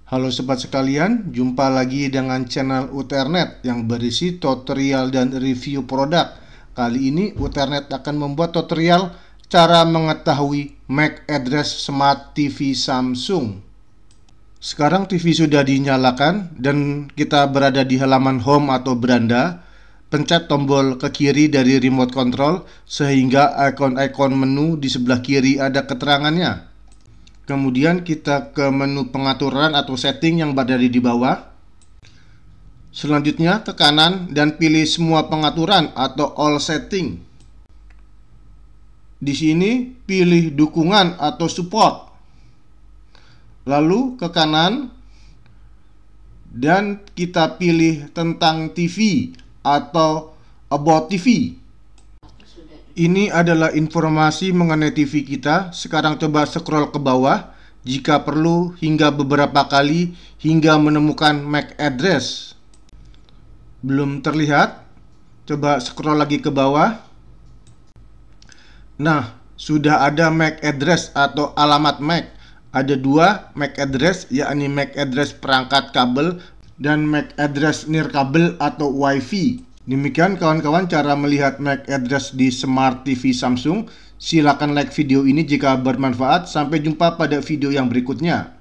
Halo sobat sekalian, jumpa lagi dengan channel Uternet yang berisi tutorial dan review produk. Kali ini Uternet akan membuat tutorial cara mengetahui MAC address Smart TV Samsung. Sekarang TV sudah dinyalakan dan kita berada di halaman home atau beranda. Pencet tombol ke kiri dari remote control sehingga ikon-ikon menu di sebelah kiri ada keterangannya. Kemudian kita ke menu pengaturan atau setting yang berada di bawah. Selanjutnya ke kanan dan pilih semua pengaturan atau all setting. Di sini pilih dukungan atau support. Lalu ke kanan dan kita pilih tentang TV atau about TV. Ini adalah informasi mengenai TV kita. Sekarang coba scroll ke bawah jika perlu hingga beberapa kali hingga menemukan MAC address. Belum terlihat? Coba scroll lagi ke bawah. Nah, sudah ada MAC address atau alamat MAC. Ada dua MAC address, yakni MAC address perangkat kabel dan MAC address nirkabel atau WiFi. Demikian kawan-kawan cara melihat MAC address di Smart TV Samsung. Silakan like video ini jika bermanfaat. Sampai jumpa pada video yang berikutnya.